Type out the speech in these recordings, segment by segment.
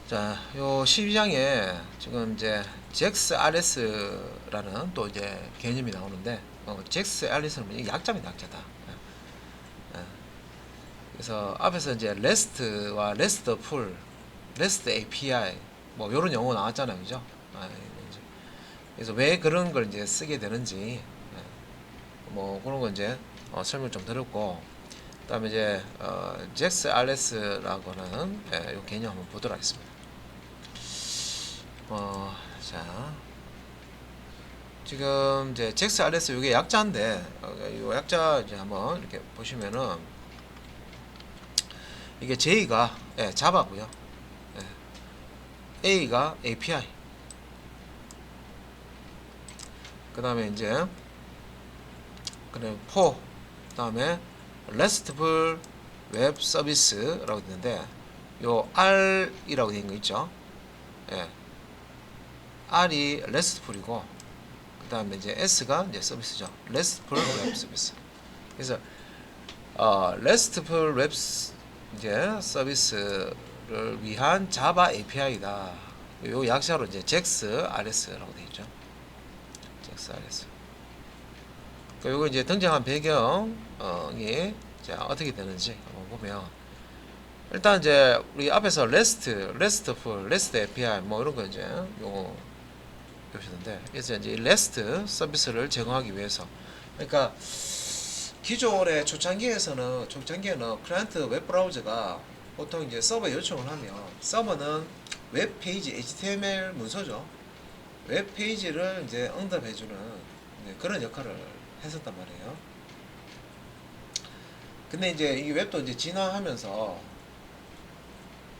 자, 요 12장에 지금 이제 JAX-RS라는 또 이제 개념이 나오는데, JAX-RS는 이게 약자입니다, 약자다. 예. 그래서 앞에서 이제 REST와 RESTful, REST API 뭐 요런 용어 나왔잖아요, 그죠? 이제 그래서 왜 그런 걸 이제 쓰게 되는지, 뭐 그런 거 이제 설명 좀 드렸고, 그다음에 이제 JAX-RS라고는 요 개념 한번 보도록 하겠습니다. 자, 지금 이제 JAX-RS 이게 약자인데, 이 약자 이제 한번 이렇게 보시면은 이게 J가 자바고요, A가 API, 그 다음에 이제 그다음에 for, 그 다음에 RESTful Web Service라고 있는데, 요 R이라고 되어 있는 거 있죠? 예, R이 RESTful이고, 그 다음에 이제 S가 이제 서비스죠. RESTful Web Service. 그래서 RESTful Web 이제 서비스를 위한 자바 API다. 요 약자로 이제 JAX-RS라고 되어 있죠. JAX-RS. 요거 이제 등장한 배경이 자 어떻게 되는지 한번 보면, 일단 이제 우리 앞에서 RESTful, REST API 뭐 이런 거 이제 용어 배우셨는데, 그래서 이제 REST 서비스를 제공하기 위해서, 그러니까 기존의 초창기에는 클라이언트 웹 브라우저가 보통 이제 서버 요청을 하면 서버는 웹 페이지 HTML 문서죠. 웹 페이지를 이제 응답해주는 그런 역할을 했었단 말이에요. 근데 이제 이 웹도 이제 진화하면서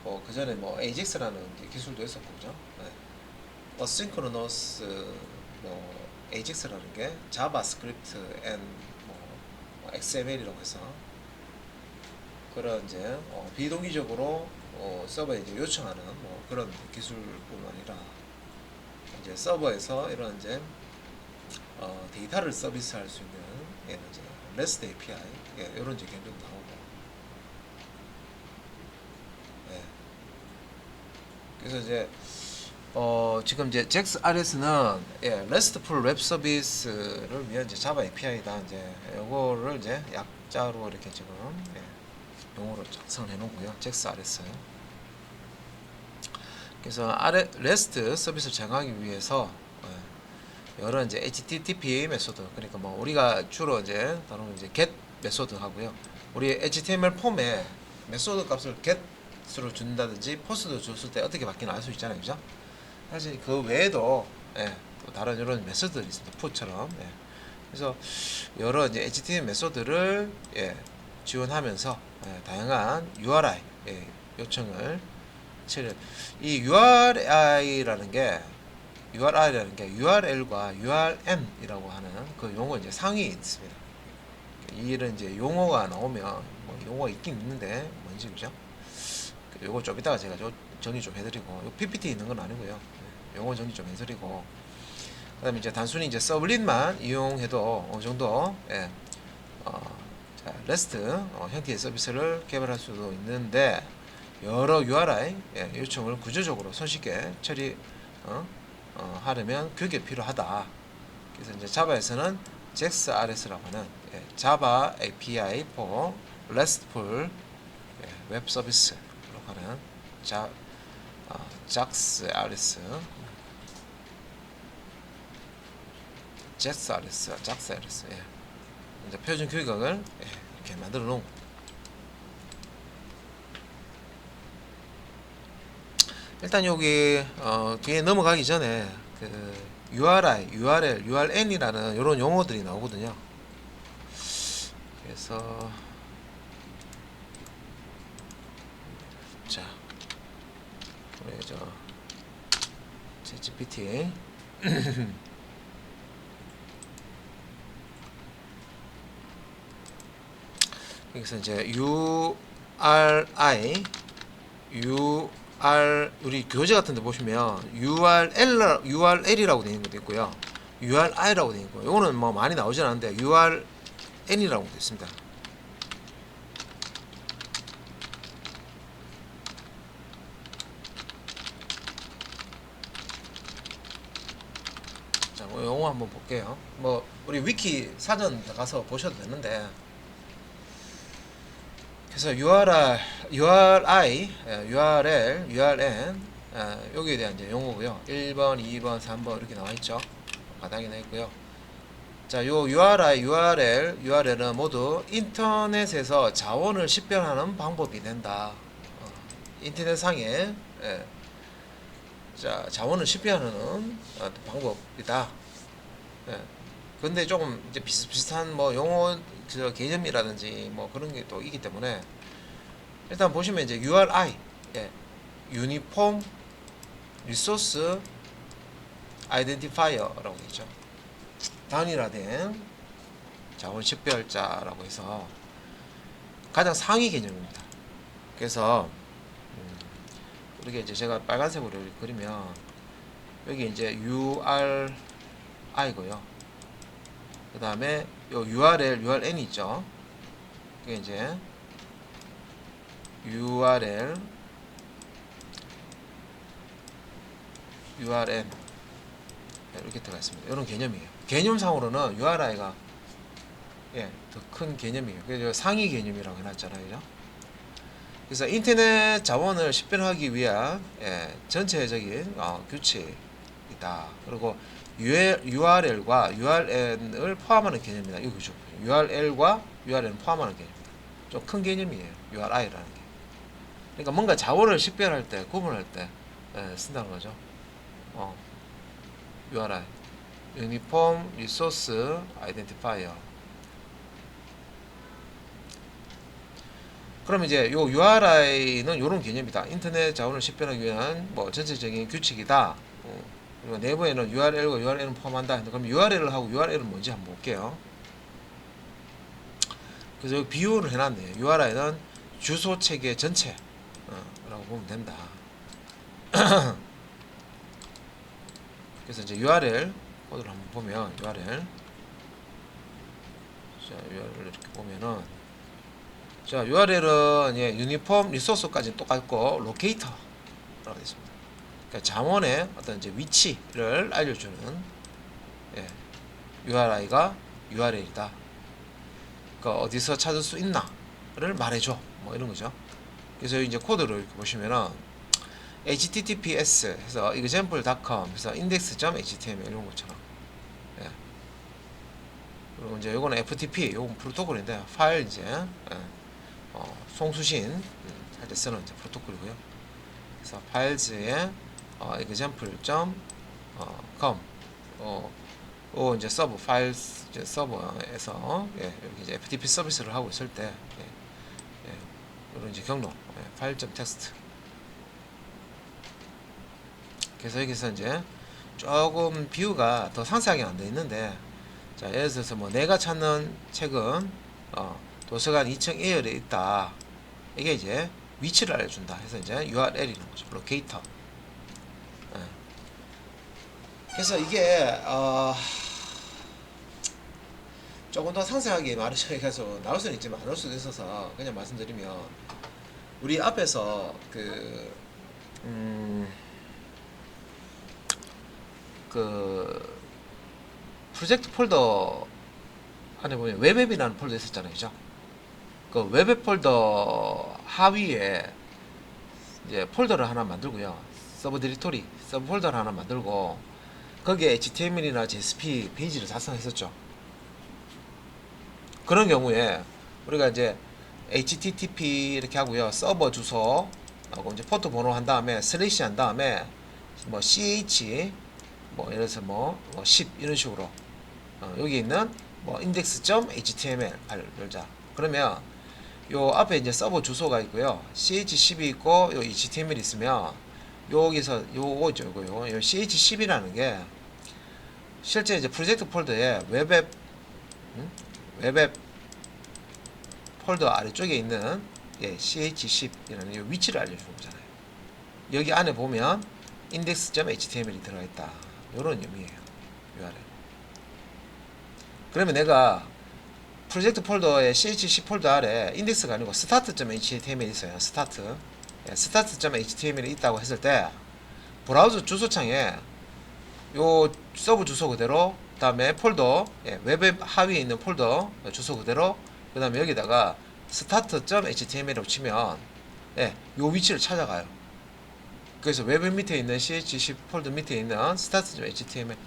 그 전에 뭐 AJAX라는 기술도 있었고, 그죠? 네. 어싱크로너스 뭐 AJAX라는 게 자바스크립트 앤 XML이라고 해서 그런 이제 비동기적으로 서버에 이제 요청하는 뭐 그런 기술뿐만 아니라, 이제 서버에서 이런 이제 데이터를 서비스할 수 있는 이제 REST API, 이런 이제 개념도 나오고, 예. 그래서 이제 지금 이제 JAX-RS는 RESTful Web Service를 위한 이제 자바 API다. 이제 요거를 이제 약자로 이렇게 지금 용어로 작성을 해놓고요. JAX-RS. 그래서 REST 서비스를 제공하기 위해서 여러 이제 HTTP 메소드, 그러니까 뭐 우리가 주로 이제 다루는 이제 get 메소드 하고요. 우리 HTML 폼에 메소드 값을 get으로 준다든지 포스트로 줬을 때 어떻게 바뀌나 알 수 있잖아요, 그죠? 사실 그 외에도 또 다른 이런 메소드들이 있습니다. 푸처럼. 그래서 여러 이제 HTML 메소드를 지원하면서 다양한 URI 요청을 처리. 이 URI라는 게 URL과 URM이라고 하는 그 용어 이제 상이 있습니다. 이런 이제 용어가 나오면 뭐 용어가 있긴 있는데 뭔지, 그죠? 요거 좀 이따가 제가 정리 좀 해드리고, 요 PPT 있는 건 아니고요. 용어 정리 좀 해드리고, 그다음에 이제 단순히 이제 서블릿만 이용해도 어느 정도 REST 형태의 서비스를 개발할 수도 있는데, 여러 URI 요청을 구조적으로 손쉽게 처리 하려면 그게 필요하다. 그래서 이제 자바에서는 JAX-RS라고 하는 Java API for RESTful Web Service라고 하는 JAX-RS, JAX-RS, 이제 표준 규격을 이렇게 만들어 놓은. 일단 여기 뒤에 넘어가기 전에 그 URI, URL, URN이라는 이런 용어들이 나오거든요. 그래서 자, 우리 GPT 여기서 이제 우리 교재 같은 데 보시면 URL이라고 되어 있는 것도 있고요. URI라고 되어 있고, 요거는 뭐 많이 나오진 않는데 URN이라고 되어 있습니다. 용어 한번 볼게요. 뭐 우리 위키 사전 가서 보셔도 되는데, 그래서 URI, URL, URN 여기에 대한 이제 용어고요. 1번, 2번, 3번 이렇게 나와 있죠. 바닥에 나 있고요. 자, 요 URI, URL, URL은 모두 인터넷에서 자원을 식별하는 방법이 된다. 인터넷상에 자, 자원을 식별하는 방법이다. 근데 조금 이제 비슷비슷한 뭐 용어 개념이라든지 뭐 그런 게 또 있기 때문에 일단 보시면 이제 URI, 유니폼 리소스 아이덴티파이어라고 되어 있죠. 단일화된 자원 식별자라고 해서 가장 상위 개념입니다. 그래서 이렇게 이제 제가 빨간색으로 그리면 여기 이제 URI고요. 그 다음에 요 URL, URN 있죠. 그게 이제 URL, URN 이렇게 들어가 있습니다. 이런 개념이에요. 개념상으로는 URI가 더 큰 개념이에요. 그래서 상위 개념이라고 해놨잖아요, 그죠? 그래서 인터넷 자원을 식별하기 위한 전체적인 규칙이다. 그리고 URL과 URN을 포함하는 개념이다. 이거 그죠? URL과 URN 포함하는 개념입니다. 좀 큰 개념이에요. URI라는 게. 그러니까 뭔가 자원을 식별할 때, 구분할 때 쓴다는 거죠. URI, 유니폼 리소스 아이덴티파이어. 그럼 이제 요 URI는 요런 개념이다. 인터넷 자원을 식별하기 위한 뭐 전체적인 규칙이다. 그리고 내부에는 URL과 URN을 포함한다. 그럼 URL을 하고 URL은 뭔지 한번 볼게요. 그래서 여기 비유를 해놨네요. URI는 주소 체계 전체 라고 보면 된다. 그래서 이제 URL 코드를 한번 보면 URL 이렇게 보면은 자, URL은 유니폼 리소스까지 똑같고 로케이터라고 되어 있습니다. 그러니까 자원의 어떤 이제 위치를 알려주는 URI가 URL이다. 그러니까 어디서 찾을 수 있나를 말해줘. 뭐 이런 거죠. 그래서 이제 코드를 이렇게 보시면은 https 해서 example.com 해서 index.html 이런 것처럼. 그리고 이제 요거는 FTP, 요건 프로토콜인데 파일 이제 송수신 할 때 쓰는 이제 프로토콜이고요. 그래서 파일즈에 example.com 이제 서버 파일 이제 서버에서 여기 이제 FTP 서비스를 하고 있을 때 이런 이제 경로 파일.txt. 그래서 여기서 이제 조금 비유가 더 상세하게 안 되어 있는데, 자, 예를 들어서 뭐 내가 찾는 책은 도서관 2층 A열에 있다. 이게 이제 위치를 알려준다. 해서 이제 URL이라는 거죠. 로케이터. 그래서 이게 조금 더 상세하게 말해서 나올 수는 있지만 안 올 수도 있어서 그냥 말씀드리면, 우리 앞에서 그 프로젝트 폴더 안에 보면 웹앱이라는 폴더 있었잖아요, 그죠? 그 웹앱 폴더 하위에 이제 폴더를 하나 만들고요. 서브 디렉토리, 서브 폴더를 하나 만들고 거기에 HTML이나 JSP 페이지를 작성했었죠. 그런 경우에 우리가 이제 HTTP 이렇게 하고요. 서버 주소 하고 이제 포트 번호 한 다음에 슬래시 한 다음에 뭐 CH 뭐 예를 들어서 뭐 10 이런 식으로 여기 있는 뭐 index.html 열자. 그러면 요 앞에 이제 서버 주소가 있고요. ch10이 있고 요 html 있으면 여기서 요거죠. 요 ch10이라는 게 실제 이제 프로젝트 폴더에 웹앱 폴더 아래쪽에 있는 ch10이라는 위치를 알려주는 거잖아요. 여기 안에 보면 index.html이 들어가 있다. 이런 의미예요. URL. 그러면 내가 프로젝트 폴더의 ch10 폴더 아래 인덱스가 아니고 start.html이 있어요. start.html이 있다고 했을 때 브라우저 주소창에 요 서버 주소 그대로 다음에 폴더, 웹 하위에 있는 폴더 주소 그대로, 그 다음에 여기다가 start.html이라고 치면 요 위치를 찾아가요. 그래서 웹 밑에 있는 chc 폴더 밑에 있는 start.html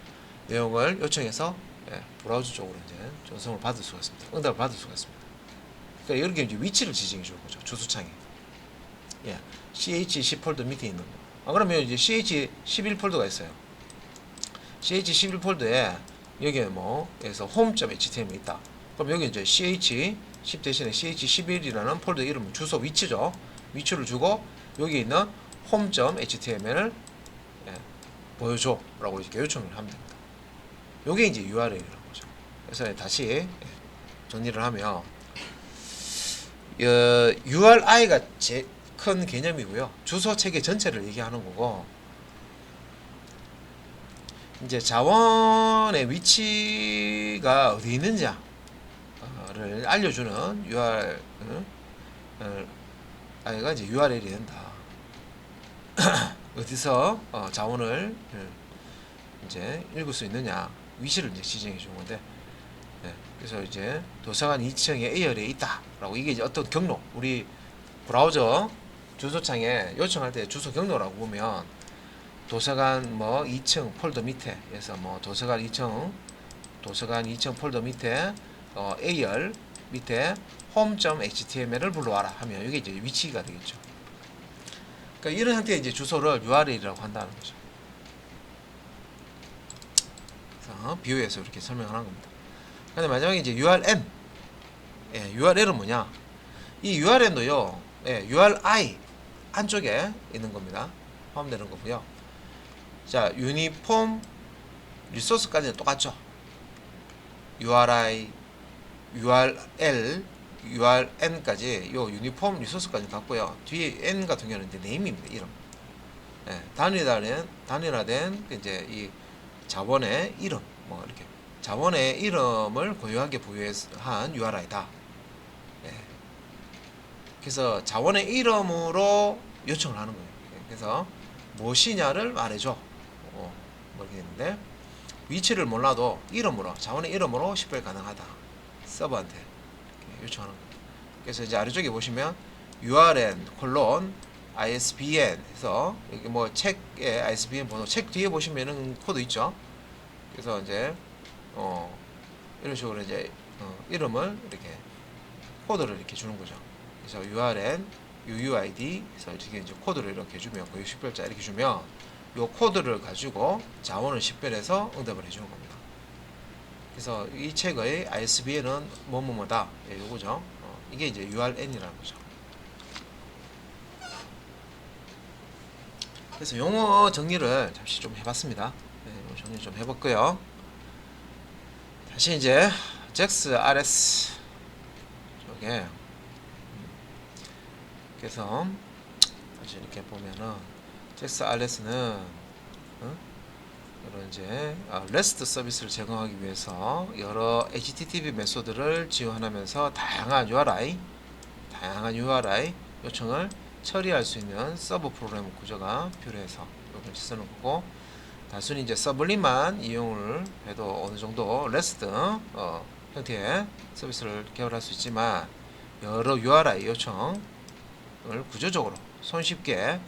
내용을 요청해서 브라우저 쪽으로 이제 전송을 받을 수가 있습니다. 응답을 받을 수가 있습니다. 그러니까 이렇게 이제 위치를 지정해 주는 거죠. 주소창에. chc 폴더 밑에 있는 거. 그러면 이제 ch11 폴더가 있어요. ch11 폴더에 여기에 뭐 여기서 home.html 있다. 그럼 여기 이제 ch10 대신에 ch11이라는 폴더 이름 주소 위치죠. 위치를 주고 여기 있는 home.html을 보여줘라고 이렇게 요청을 하면 됩니다. 요게 이제 URL이라는 거죠. 그래서 다시 정리를 하면 URI가 제일 큰 개념이고요. 주소 체계 전체를 얘기하는 거고, 이제 자원의 위치가 어디 있는지를 알려주는 URI가 이제 URL이 된다. 어디서 자원을 이제 읽을 수 있느냐 위치를 이제 지정해 준 건데, 그래서 이제 도서관 2층에 A열에 있다라고, 이게 이제 어떤 경로, 우리 브라우저 주소창에 요청할 때 주소 경로라고 보면 도서관 뭐 2층 폴더 밑에에서 뭐 도서관 2층 폴더 밑에 A열 밑에 home.html을 불러와라 하면 이게 이제 위치가 되겠죠. 그러니까 이런 형태의 이제 주소를 URL이라고 한다는 거죠. 그래서 비유해서 이렇게 설명을 한 겁니다. 근데 마지막에 이제 URN. URL은 뭐냐? 이 URN도요, URI 안쪽에 있는 겁니다. 포함되는 거고요. 자, 유니폼 리소스까지는 똑같죠. URI, URL, URN까지 요 유니폼 리소스까지 같고요. 뒤에 N 같은 경우는 이제 네임입니다. 이름. 단일화된 이제 이 자원의 이름, 뭐 이렇게 자원의 이름을 고유하게 보유한 URI다. 그래서 자원의 이름으로 요청을 하는 거예요. 그래서 무엇이냐를 말해줘. 뭐 이렇게 되는데, 위치를 몰라도 이름으로, 자원의 이름으로 식별 가능하다. 서버한테 이렇게 요청하는 거예요. 그래서 이제 아래쪽에 보시면 URN ISBN 해서 여기 뭐 책의 ISBN 번호, 책 뒤에 보시면은 코드 있죠. 그래서 이제 이런 식으로 이제 이름을 이렇게 코드를 이렇게 주는 거죠. 그래서 URN, UUID 그래서 이렇게 이제 코드를 이렇게 주면, 그 식별자 이렇게 주면 요 코드를 가지고 자원을 식별해서 응답을 해주는 겁니다. 그래서 이 책의 ISBN은 뭐뭐뭐다, 요거죠. 이게 이제 URN이라는 거죠. 그래서 용어 정리를 잠시 좀 해봤습니다. 용어 정리 좀 해봤고요. 다시 이제 JAX RS 쪽에, 그래서 다시 이렇게 보면은 JAX RS는 이런 이제 REST 서비스를 제공하기 위해서 여러 HTTP 메소드를 지원하면서 다양한 URI 요청을 처리할 수 있는 서버 프로그램 구조가 필요해서 이걸 쓰는 거고, 단순히 이제 서블림만 이용을 해도 어느 정도 REST 형태의 서비스를 개발할 수 있지만, 여러 URI 요청을 구조적으로 손쉽게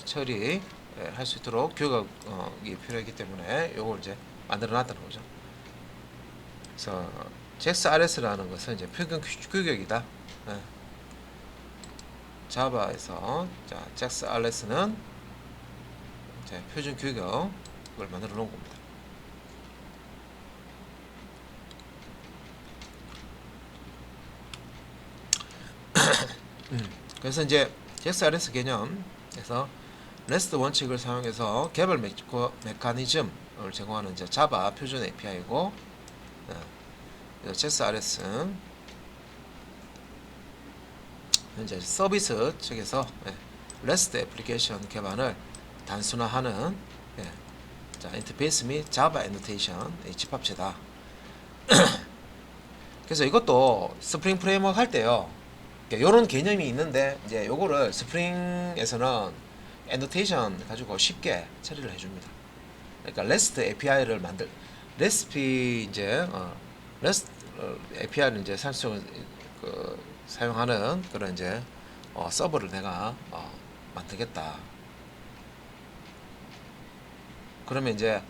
처리할 수 있도록 교육이 필요하기 때문에 이걸 이제 만들어 놨다는 거죠. 그래서 JAX RS라는 것은 이제 표준 규격이다. 자바에서 JAX RS는 표준 규격을 만들어 놓은 겁니다. 그래서 이제 JAX RS 개념에서 REST 원칙을 사용해서 개별 메커니즘을 제공하는 이제 자바 표준 API고, JAX RS 현재 서비스 측에서 REST 애플리케이션 개발을 단순화하는 인터페이스 및 자바 애노테이션의 집합체다. 그래서 이것도 스프링 프레임워크 할 때요, 이런 개념이 있는데 이제 요거를 스프링에서는 애노테이션 가지고 쉽게 처리를 해줍니다. 그러니까 REST API를 레시피 이제 REST API를 이제 사용하는 그런 이제 서버를 내가 만들겠다. 그러면 이제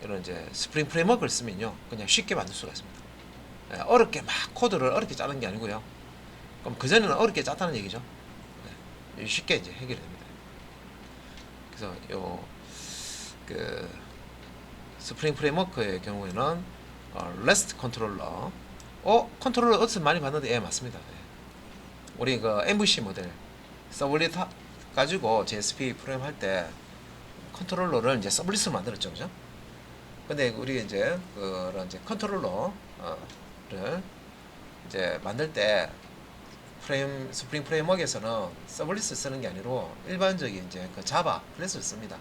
이런 이제 스프링 프레임워크를 쓰면요, 그냥 쉽게 만들 수가 있습니다. 어렵게 막 코드를 어렵게 짜는 게 아니고요. 그럼 그 전에는 어렵게 짰다는 얘기죠. 쉽게 이제 해결이 됩니다. 그래서 그 스프링 프레임워크의 경우에는 REST 컨트롤러. 컨트롤러 어디서 많이 봤는데, 예, 맞습니다. 우리 그 MVC 모델 서블릿 가지고 JSP 프레임 할 때 컨트롤러를 이제 서블릿으로 만들었죠, 그죠? 근데 우리 이제 그런 이제 컨트롤러를 이제 만들 때 스프링 프레임워크에서는 서블릿을 쓰는 게 아니고 일반적인 이제 그 자바 클래스를 씁니다.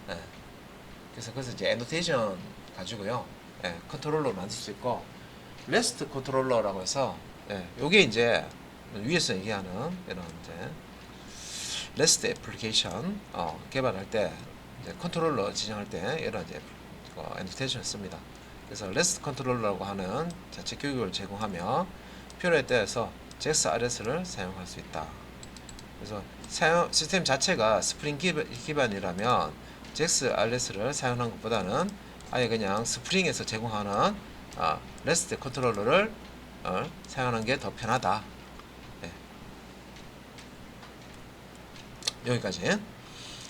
예. 그래서 이제 애노테이션 가지고요, 예, 컨트롤러 만들 수 있고, 레스트 컨트롤러라고 해서, 예, 요게 이제 위에서 얘기하는 이런 이제 레스트 애플리케이션 개발할 때 이제 컨트롤러 지정할 때 이런 이제 애노테이션을 씁니다. 그래서 레스트 컨트롤러라고 하는 자체 교육을 제공하며 필요에 따라서 JSRS를 사용할 수 있다. 그래서 시스템 자체가 스프링 기반이라면 JSRS를 사용하는 것보다는 아예 그냥 스프링에서 제공하는 REST 컨트롤러를 사용하는 게 더 편하다. 네. 여기까지.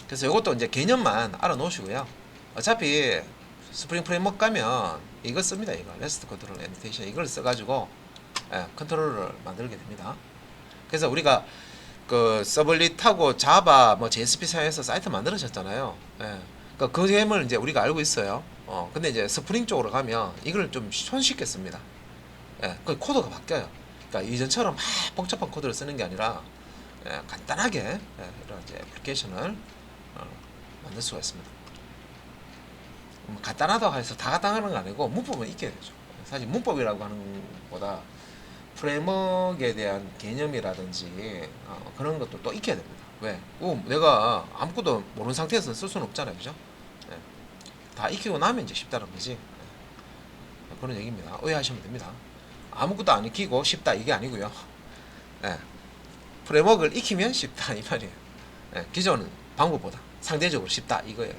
그래서 이것도 이제 개념만 알아놓으시고요. 어차피 스프링 프레임워크 가면 이거 씁니다. 이거 REST 컨트롤러 애니테이션 이걸 써가지고 컨트롤러를 만들게 됩니다. 그래서 우리가 그 서블릿하고 자바 뭐 JSP 사용해서 사이트 만들어졌잖아요. 예. 그러니까 그 개념을 이제 우리가 알고 있어요. 근데 이제 스프링 쪽으로 가면 이걸 좀 손쉽게 씁니다. 예. 그 코드가 바뀌어요. 그러니까 이전처럼 막 복잡한 코드를 쓰는 게 아니라 간단하게 이런 이제 애플리케이션을 만들 수가 있습니다. 간단하다고 해서 다 간단한 건 아니고 문법은 익혀야 되죠. 사실 문법이라고 하는 것보다 프레임워크에 대한 개념이라든지 그런 것도 또 익혀야 됩니다. 왜? 내가 아무것도 모르는 상태에서 쓸 수는 없잖아요, 그죠? 네. 다 익히고 나면 이제 쉽다는 거지. 네. 그런 얘기입니다. 오해하시면 됩니다. 아무것도 안 익히고 쉽다 이게 아니고요. 네. 프레임워크를 익히면 쉽다 이 말이에요. 네. 기존 방법보다 상대적으로 쉽다 이거예요.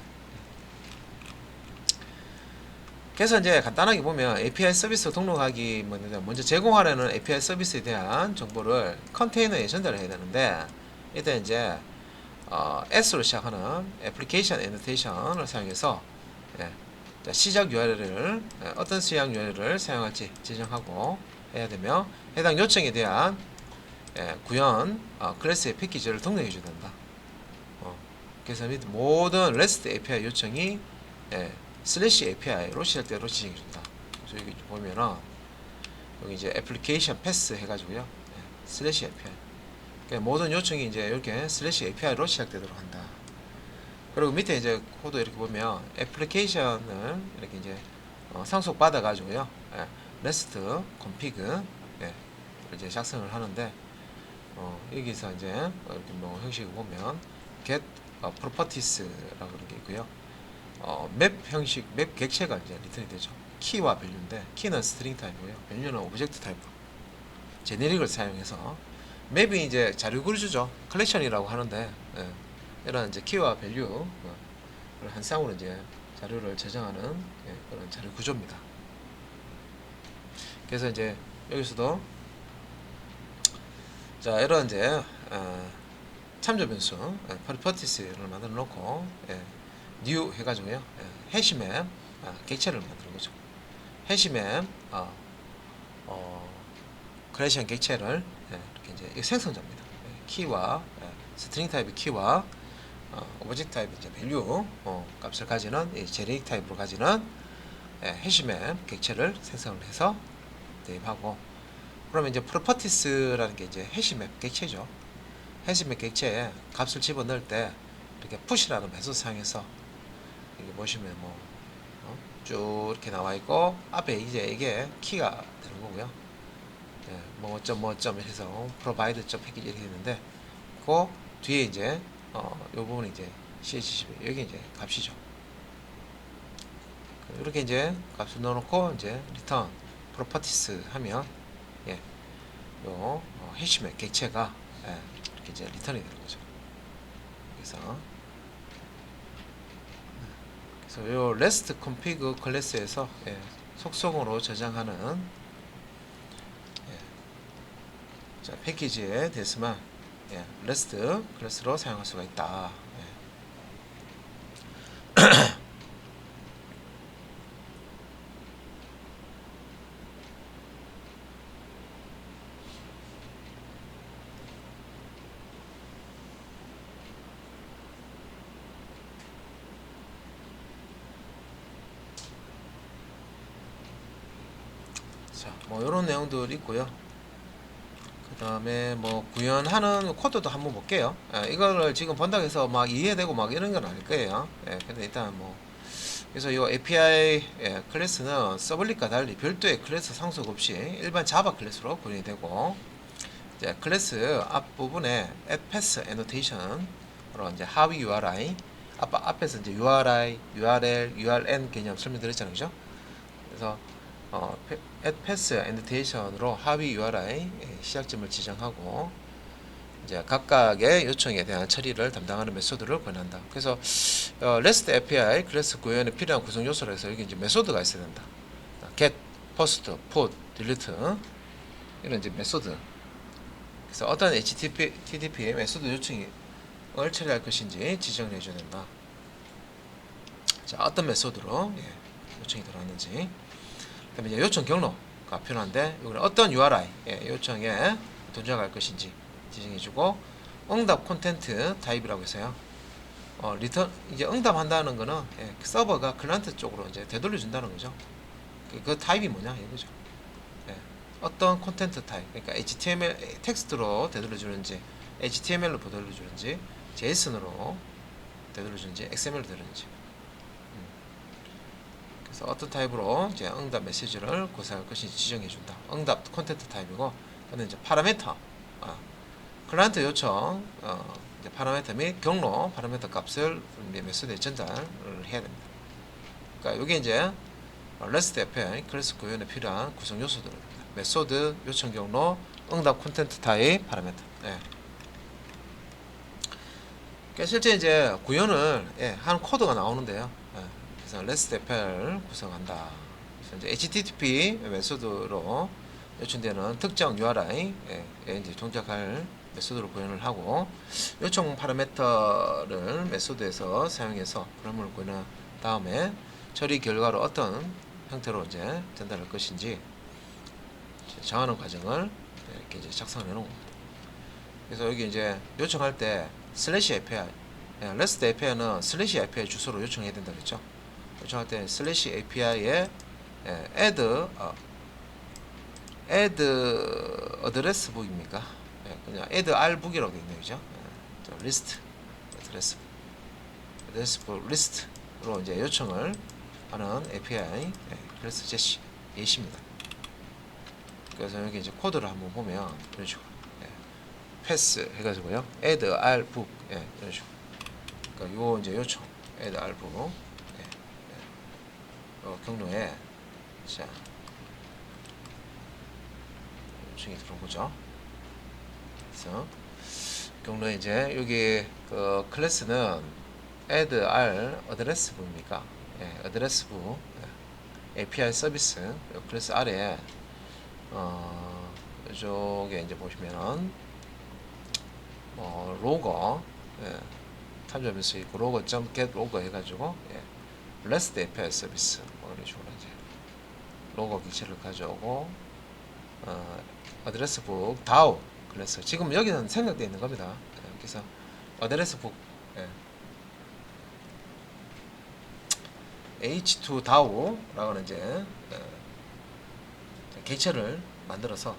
그래서 이제 간단하게 보면 API 서비스 등록하기 먼저 제공하려는 API 서비스에 대한 정보를 컨테이너에 전달해야 되는데, 일단 이제 S로 시작하는 애플리케이션 애노테이션을 사용해서 시작 URL을 어떤 시작 URL을 사용할지 지정하고 해야 되며, 해당 요청에 대한 구현 클래스의 패키지를 등록해 줘야 된다. 그래서 모든 REST API 요청이 슬래시 API로 시작되도록 지정해준다. 그래서 여기 보면은 여기 이제 애플리케이션 패스 해가지고요, 슬래시 API. 그러니까 모든 요청이 이제 이렇게 슬래시 API로 시작되도록 한다. 그리고 밑에 이제 코드 이렇게 보면 애플리케이션을 이렇게 이제 상속 받아가지고요, REST config 이제 작성을 하는데, 여기서 이제 이렇게 뭐 형식을 보면 get properties라고 그런 게 있고요. 맵 형식, 맵 객체가 이제 리턴이 되죠. 키와 밸류인데, 키는 스트링 타입이고요, 밸류는 오브젝트 타입. 제네릭을 사용해서 맵이 이제 자료 구조죠. 컬렉션이라고 하는데, 이런 이제 키와 밸류를 한 쌍으로 이제 자료를 저장하는 그런 자료 구조입니다. 그래서 이제 여기서도 자 이런 이제 참조 변수 properties를 만들어 놓고 new 해가지고요, 해시맵 객체를 만드는 거죠. 해시맵 컬렉션 객체를 이렇게 이제 생성자입니다. 키와 스트링 타입의 키와 오브젝트 타입의 이제 밸류 값을 가지는 제네릭 타입으로 가지는 해시맵 객체를 생성을 해서 대입하고, 그러면 이제 프로퍼티스라는 게 이제 해시맵 객체죠. 해시맵 객체에 값을 집어넣을 때 이렇게 push라는 메소드 사용해서 여기 보시면 쭉 이렇게 나와 있고, 앞에 이제 이게 키가 되는 거고요. 뭐 어쩜 해서 provide 패키지 이렇게 되는데, 그 뒤에 이제 요 부분이 이제 CH10 여기 이제 값이죠. 이렇게 이제 값을 넣어놓고 이제 return properties 하면 예, 요 해시맥 객체가 예, 이렇게 이제 리턴이 되는 거죠. 그래서 요 REST config 클래스에서 예, 속성으로 저장하는 예, 자, 패키지에 대해서만 예, REST 클래스로 사용할 수가 있다. 예. 자, 뭐 이런 내용들 있고요. 그 다음에 뭐 구현하는 코드도 한번 볼게요. 예, 이거를 지금 본다고 해서 막 이해되고 막 이런 건 아닐 거예요. 예, 근데 일단 뭐 그래서 이 API 예, 클래스는 서블릿과 달리 별도의 클래스 상속 없이 일반 자바 클래스로 구현이 되고 이제 클래스 앞부분에 pass annotation으로 이제 하위 URI 앞에서 이제 URI, URL, URN 개념 설명드렸잖아요, 그죠? 그래서 pass annotation으로 하위 URI 시작점을 지정하고 이제 각각의 요청에 대한 처리를 담당하는 메소드를 구현한다. 그래서 REST API 클래스 구현에 필요한 구성 요소로 해서 여기 이제 메소드가 있어야 된다. get, post, put, delete 이런 이제 메소드. 그래서 어떤 HTTP 메소드 요청을 처리할 것인지 지정을 해줘야 된다. 자, 어떤 메소드로 요청이 들어왔는지. 그다음에 이제 요청 경로가 필요한데 여기는 어떤 URI 요청에 도착할 것인지 지정해주고 응답 콘텐트 타입이라고 해서요. 리턴 이제 응답한다는 거는 서버가 클라이언트 쪽으로 이제 되돌려준다는 거죠. 그 타입이 뭐냐 이거죠. 어떤 콘텐트 타입, 그러니까 HTML 텍스트로 되돌려주는지, HTML로 되돌려주는지, JSON으로 되돌려주는지, XML로 되돌려주는지. 그래서 어떤 타입으로 이제 응답 메시지를 구사할 것인지 지정해준다. 응답 콘텐트 타입이고, 그다음에 이제 파라미터, 클라이언트 요청, 이제 파라미터 및 경로 파라미터 값을 메소드에 전달을 해야 됩니다. 그러니까 이게 이제 REST API 클래스 구현에 필요한 구성 요소들입니다. 메소드, 요청 경로, 응답 콘텐트 타입, 파라미터. 예. 그러니까 실제 이제 구현을 하는 코드가 나오는데요. 그래서 REST API를 구성한다. 그래서 이제 HTTP 메소드로 요청되는 특정 URI에 이제 동작할 메소드로 구현을 하고 요청 파라미터를 메소드에서 사용해서 프로그램을 구현한 다음에 처리 결과로 어떤 형태로 이제 전달할 것인지 정하는 과정을 이렇게 이제 작성을 해놓은 겁니다. 그래서 여기 이제 요청할 때 슬래시 API, REST API는 슬래시 API 주소로 요청해야 된다 그랬죠. 요청할 때 슬래시 API에 add address book입니까? 그냥 add r book이라고 되어 있네요, 그죠? list address book list로 이제 요청을 하는 API 그래서 예시입니다. 그래서 여기 이제 코드를 한번 보면 이런 식으로 패스 해가지고요 add r book 이런 식으로 그러니까 요 이제 요청 add r book 경로에 자 요청이 들어온 거죠. 그래서 경로에 이제 여기 그 클래스는 add r address book입니까? address book API 서비스 클래스 아래에 이쪽에 이제 보시면은 로거 탐지할 수 있고 로거.get 로거 해가지고 REST API 서비스 이런 식으로 이제 로고 객체를 가져오고 어드레스북 DAO 클래스 지금 여기는 생략되어 있는 겁니다. 그래서 어드레스북 H2 DAO라고 하는 이제 객체를 만들어서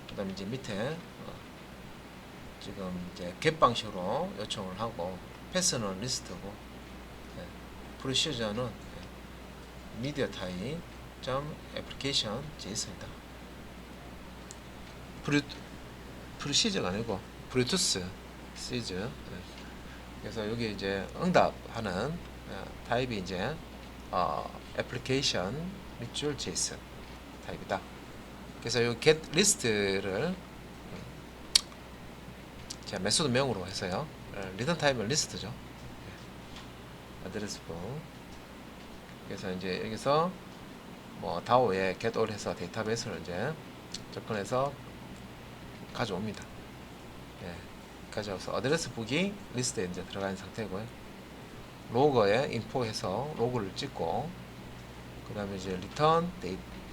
그다음에 이제 밑에 지금 이제 get 방식으로 요청을 하고 패스는 리스트고 프로시저는 미디어 타입 점 애플리케이션 JS입니다. 프로시저가 아니고 브루투스 시저. 그래서 여기 이제 응답하는 타입이 이제 application 밑줄 JSON 타입이다. 그래서 이 get list를 자, 메소드 명으로 해서요. 리턴 타입은 리스트죠. 어드레스북. 그래서 이제 여기서 뭐 다오에 get all 해서 데이터베이스를 이제 접근해서 가져옵니다. 예, 가져와서 어드레스북이 리스트에 이제 들어가 있는 상태고요. 로거에 인포해서 로그를 찍고 그 다음에 이제 리턴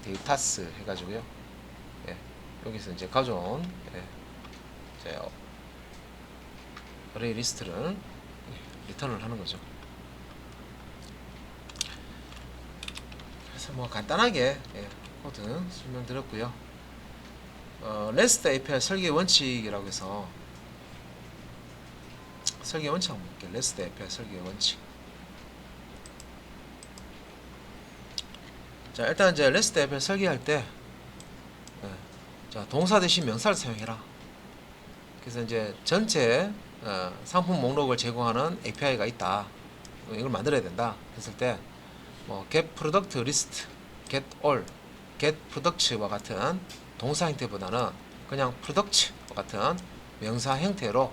데이터스 해가지고요. 예, 여기서 이제 가져온 이제 어레이 리스트를 리턴을 하는 거죠. 그래서 뭐 간단하게 코드 설명드렸고요. REST API 설계 원칙이라고 해서 설계 원칙 한번 볼게요. REST API 설계 원칙. 자, 일단 이제 REST API 설계할 때 자, 동사 대신 명사를 사용해라. 그래서 이제 전체 상품 목록을 제공하는 API가 있다. 이걸 만들어야 된다. 했을 때 뭐 get product list, get all, get product와 같은 동사 형태보다는 그냥 product와 같은 명사 형태로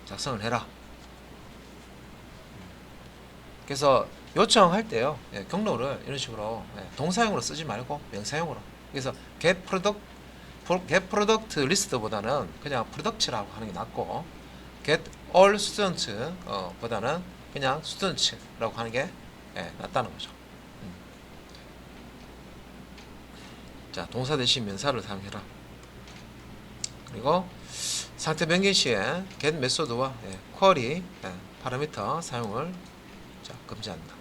작성을 해라. 그래서 요청할 때요, 경로를 이런 식으로 동사형으로 쓰지 말고 명사형으로. 그래서 get product list보다는 그냥 product라고 하는 게 낫고, get all students 보다는 그냥 students라고 하는 게 낫다는 거죠. 자, 동사 대신 명사를 사용해라. 그리고 상태 변경 시에 get 메소드와 query 파라미터 사용을 금지한다.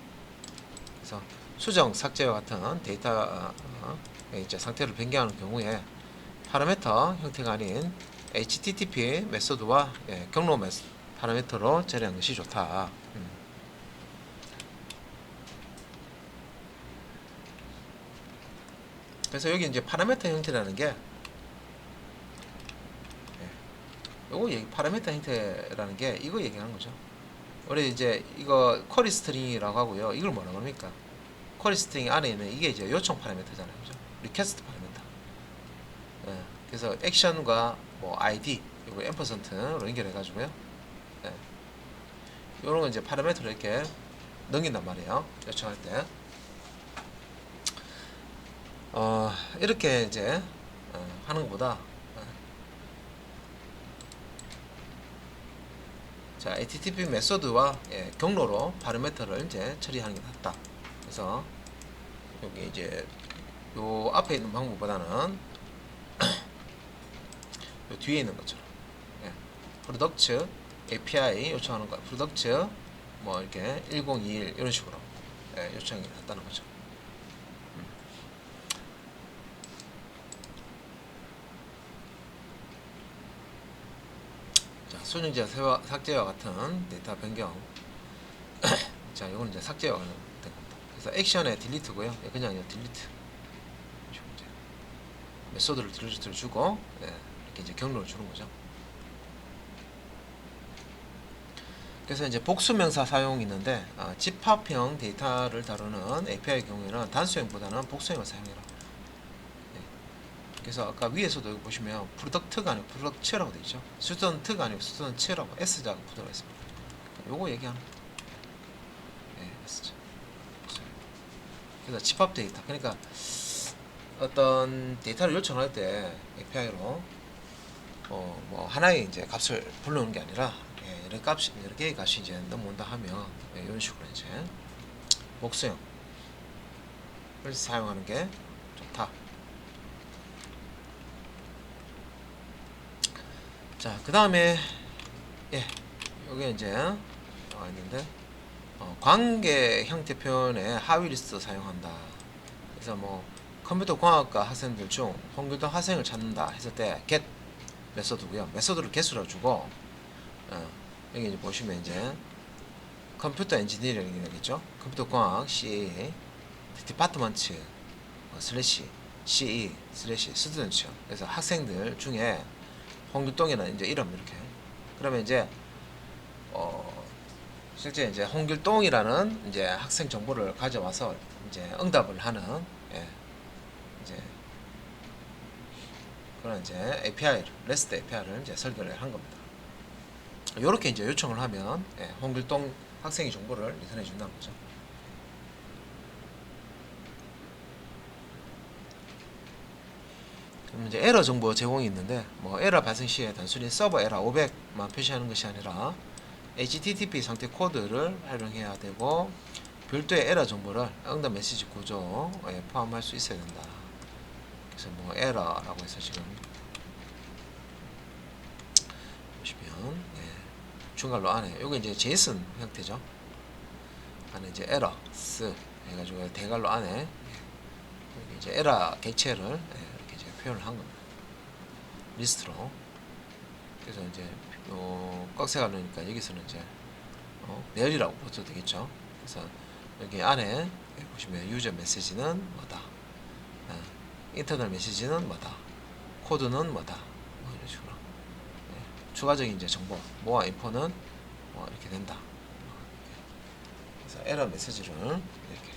그래서 수정, 삭제와 같은 데이터 이제 상태를 변경하는 경우에 파라미터 형태가 아닌 HTTP 메소드와 경로 파라미터로 처리하는 것이 좋다. 그래서 여기 이제 파라미터 형태라는 게 요거 파라미터 형태라는 게 이거 얘기하는 거죠. 우리 이제 이거 쿼리 스트링이라고 하고요. 이걸 뭐라고 합니까? 쿼리 스트링 안에 있는 이게 이제 요청 파라미터잖아요. 그죠? 리퀘스트 파라미터. 그래서 액션과 뭐 ID 이거 앰퍼센트로 연결해 가지고요. 요런 거 이제 파라미터를 이렇게 넘긴단 말이에요. 요청할 때. 이렇게 이제 하는 것보다 자, HTTP 메소드와 경로로 파라미터를 이제 처리하는 게 낫다. 그래서 여기 이제 요 앞에 있는 방법보다는 요 뒤에 있는 것처럼 프로덕트 API 요청하는 거, 프로덕트 뭐 이렇게 1021 이런 식으로 요청이 낫다는 거죠. 수정제 삭제와 같은 데이터 변경. 자, 이거는 이제 삭제와 관련된 겁니다. 그래서 액션에 딜리트고요. 그냥 딜리트. 메소드를 딜리트를 주고 이렇게 이제 경로를 주는 거죠. 그래서 이제 복수명사 사용이 있는데 집합형 데이터를 다루는 API의 경우에는 단수형보다는 복수형을 사용해라. 그래서 아까 위에서도 여기 보시면 프로덕트가 아니고 프로덕트라고 되어 있죠. 스튜던트가 아니고 스튜던트라고 S자가 붙어가 있습니다. 요거 얘기하는 S자. 그래서 집합 데이터. 그러니까 어떤 데이터를 요청할 때 API로 뭐 하나의 이제 값을 불러오는 게 아니라 여러 개의 값이 이제 넘어온다 하면 이런 식으로 이제 복수형을 사용하는 게 좋다. 자, 그 다음에 여기 이제 나와 있는데 관계 형태 표현에 하위 리스트 사용한다. 그래서 뭐 컴퓨터 공학과 학생들 중 홍길동 학생을 찾는다 했을 때 get 메소드고요. 메소드를 get으로 주고 여기 이제 보시면 이제 컴퓨터 엔지니어링이겠죠. 컴퓨터 공학 CA 디파트먼트 슬래시 CE 슬래시 스튜던트. 그래서 학생들 중에 홍길동이라는 이제 이름 이렇게. 그러면 이제 실제 이제 홍길동이라는 이제 학생 정보를 가져와서 이제 응답을 하는 예, 이제 그런 이제 API, REST API를 이제 설계를 한 겁니다. 이렇게 이제 요청을 하면 예, 홍길동 학생의 정보를 리턴해 준다는 거죠. 그럼 이제 에러 정보 제공이 있는데 뭐 에러 발생 시에 단순히 서버 에러 500만 표시하는 것이 아니라 HTTP 상태 코드를 활용해야 되고 별도의 에러 정보를 응답 메시지 구조에 포함할 수 있어야 된다. 그래서 뭐 에러라고 해서 지금 보시면 예, 중괄호 안에 요게 이제 JSON 형태죠. 안에 이제 에러스 해가지고 대괄호 안에 예, 이제 에러 객체를 예, 이렇게 이제 표현을 한 겁니다. 리스트로. 그래서 이제 요 꺽쇠가 넣으니까 여기서는 이제 내열이라고 보셔도 되겠죠. 그래서 여기 안에 보시면 유저 메시지는 뭐다, 인터널 메시지는 뭐다, 코드는 뭐다, 뭐 이런 식으로 추가적인 이제 정보, 모아 인포는 이렇게 된다. 그래서 에러 메시지를 이렇게